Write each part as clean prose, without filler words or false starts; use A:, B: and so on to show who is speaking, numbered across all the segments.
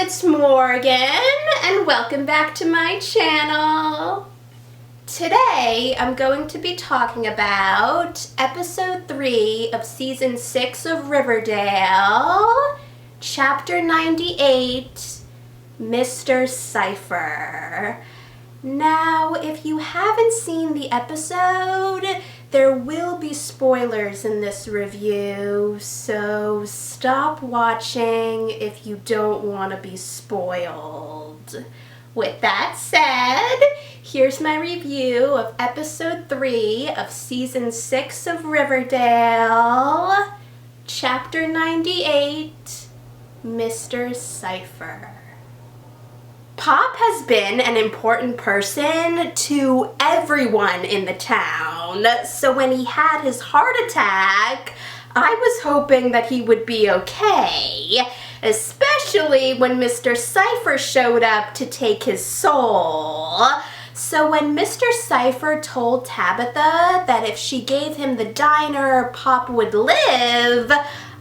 A: it's Morgan, and welcome back to my channel. Today, I'm going to be talking about episode 3 of season 6 of Riverdale, chapter 98, Mr. Cypher. Now, if you haven't seen the episode, there will be spoilers in this review, so stop watching if you don't want to be spoiled. With that said, here's my review of episode 3 of season 6 of Riverdale, chapter 98, Mr. Cypher. Pop has been an important person to everyone in the town, so when he had his heart attack, I was hoping that he would be okay, especially when Mr. Cypher showed up to take his soul. So when Mr. Cypher told Tabitha that if she gave him the diner, Pop would live,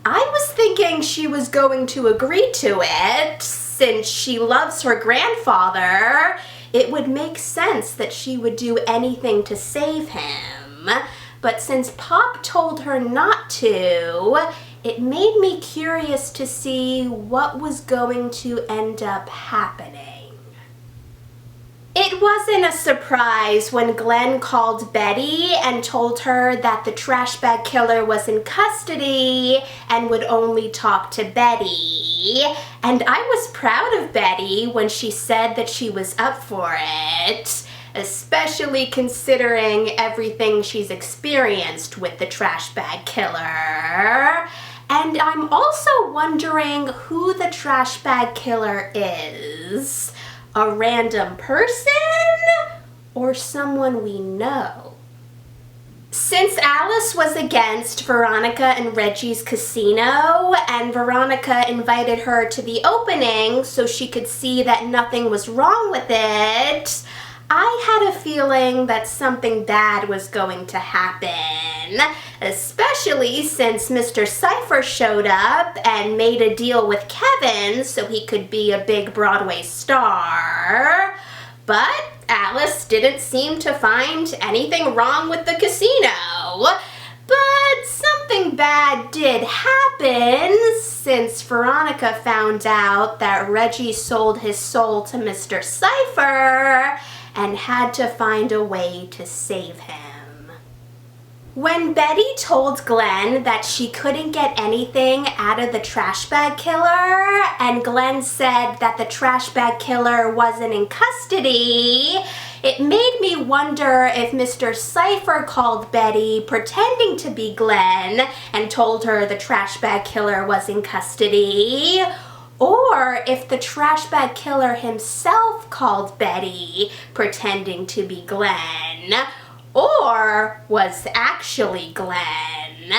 A: I was thinking she was going to agree to it. Since she loves her grandfather, it would make sense that she would do anything to save him. But since Pop told her not to, it made me curious to see what was going to end up happening. It wasn't a surprise when Glenn called Betty and told her that the trash bag killer was in custody and would only talk to Betty. And I was proud of Betty when she said that she was up for it, especially considering everything she's experienced with the trash bag killer. And I'm also wondering who the trash bag killer is. A random person or someone we know? Since Alice was against Veronica and Reggie's casino, and Veronica invited her to the opening so she could see that nothing was wrong with it, I had a feeling that something bad was going to happen, especially since Mr. Cypher showed up and made a deal with Kevin so he could be a big Broadway star. But Alice didn't seem to find anything wrong with the casino. But something bad did happen since Veronica found out that Reggie sold his soul to Mr. Cypher and had to find a way to save him. When Betty told Glenn that she couldn't get anything out of the trash bag killer, and Glenn said that the trash bag killer wasn't in custody, it made me wonder if Mr. Cypher called Betty pretending to be Glenn and told her the trash bag killer was in custody, or if the trash bag killer himself called Betty pretending to be Glenn, or was actually Glenn.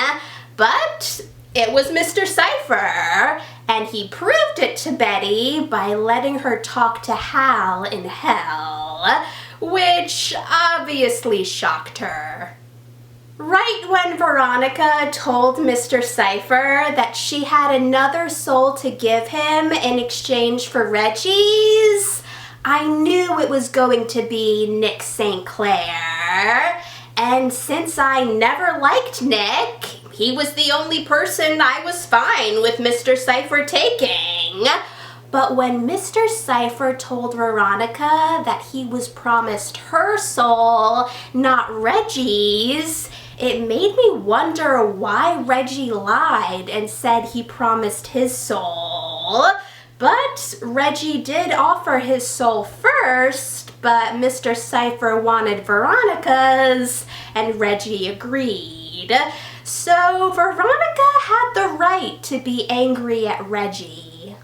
A: But it was Mr. Cypher, and he proved it to Betty by letting her talk to Hal in hell, which obviously shocked her. Right when Veronica told Mr. Cypher that she had another soul to give him in exchange for Reggie's, I knew it was going to be Nick St. Clair. And since I never liked Nick, he was the only person I was fine with Mr. Cypher taking. But when Mr. Cypher told Veronica that he was promised her soul, not Reggie's, it made me wonder why Reggie lied and said he promised his soul. But Reggie did offer his soul first, but Mr. Cypher wanted Veronica's, and Reggie agreed. So Veronica had the right to be angry at Reggie.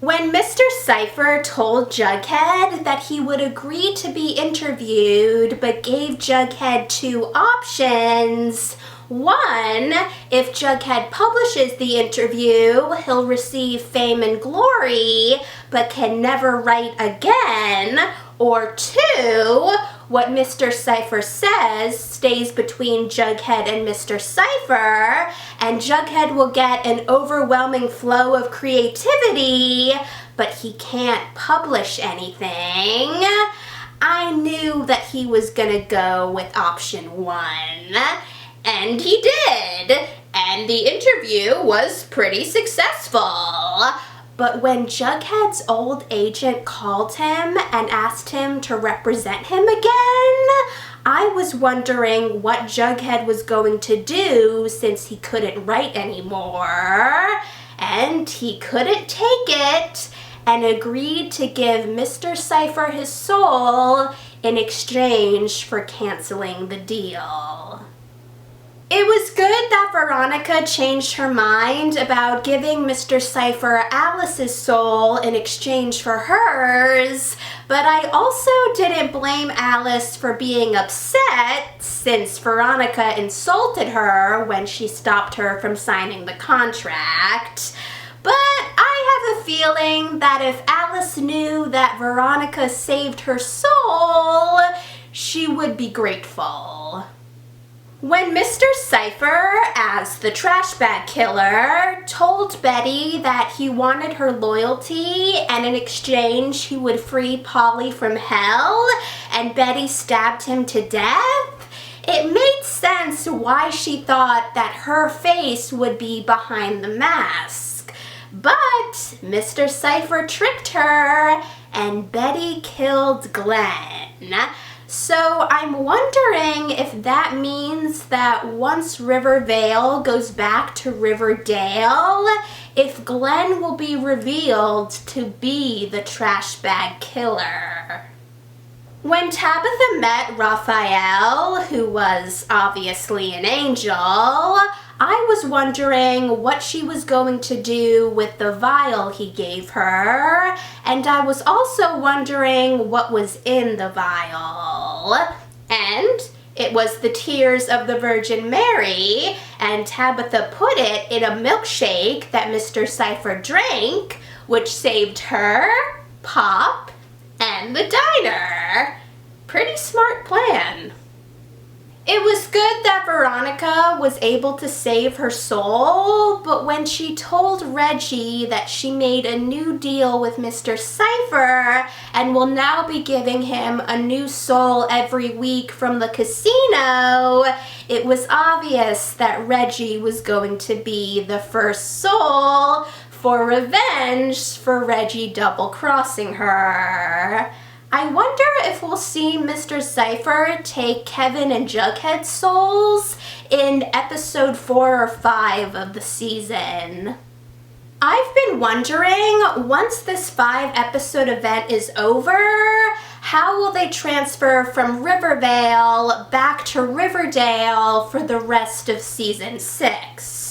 A: When Mr. Cypher told Jughead that he would agree to be interviewed but gave Jughead 2 options, one, if Jughead publishes the interview, he'll receive fame and glory but can never write again, or 2, what Mr. Cypher says stays between Jughead and Mr. Cypher, and Jughead will get an overwhelming flow of creativity, but he can't publish anything, I knew that he was gonna go with option 1. And he did. And the interview was pretty successful. But when Jughead's old agent called him and asked him to represent him again, I was wondering what Jughead was going to do since he couldn't write anymore. And he couldn't take it and agreed to give Mr. Cypher his soul in exchange for canceling the deal. It was good that Veronica changed her mind about giving Mr. Cypher Alice's soul in exchange for hers, but I also didn't blame Alice for being upset since Veronica insulted her when she stopped her from signing the contract. But I have a feeling that if Alice knew that Veronica saved her soul, she would be grateful. When Mr. Cypher, as the trash bag killer, told Betty that he wanted her loyalty and in exchange he would free Polly from hell, and Betty stabbed him to death, it made sense why she thought that her face would be behind the mask. But Mr. Cypher tricked her, and Betty killed Glenn. So I'm wondering if that means that once Riverdale goes back to Riverdale, if Glenn will be revealed to be the trash bag killer. When Tabitha met Raphael, who was obviously an angel, I was wondering what she was going to do with the vial he gave her, and I was also wondering what was in the vial. And it was the tears of the Virgin Mary, and Tabitha put it in a milkshake that Mr. Cypher drank, which saved her, Pop, and the diner. Pretty smart plan. It was good that Veronica was able to save her soul, but when she told Reggie that she made a new deal with Mr. Cypher and will now be giving him a new soul every week from the casino, it was obvious that Reggie was going to be the first soul for revenge for Reggie double-crossing her. I wonder if we'll see Mr. Cypher take Kevin and Jughead's souls in episode 4 or 5 of the season. I've been wondering, once this 5-episode event is over, how will they transfer from Rivervale back to Riverdale for the rest of season 6?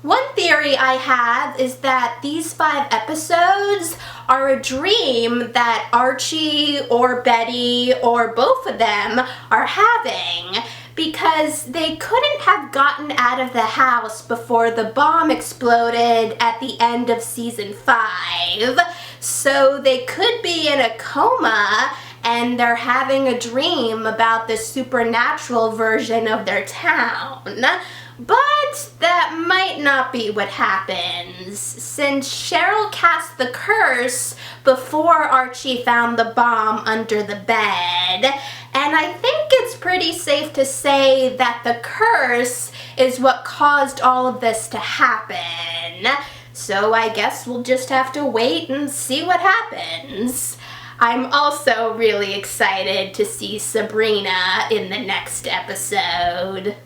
A: One theory I have is that these 5 episodes are a dream that Archie or Betty or both of them are having, because they couldn't have gotten out of the house before the bomb exploded at the end of season 5. So they could be in a coma and they're having a dream about the supernatural version of their town. But that might not be what happens, since Cheryl cast the curse before Archie found the bomb under the bed, and I think it's pretty safe to say that the curse is what caused all of this to happen. So I guess we'll just have to wait and see what happens. I'm also really excited to see Sabrina in the next episode.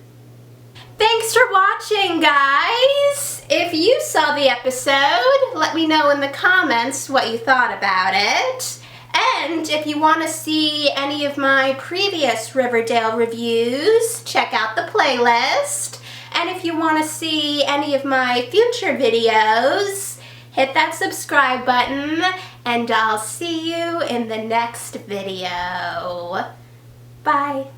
A: Thanks for watching, guys! If you saw the episode, let me know in the comments what you thought about it. And if you want to see any of my previous Riverdale reviews, check out the playlist. And if you want to see any of my future videos, hit that subscribe button, and I'll see you in the next video. Bye!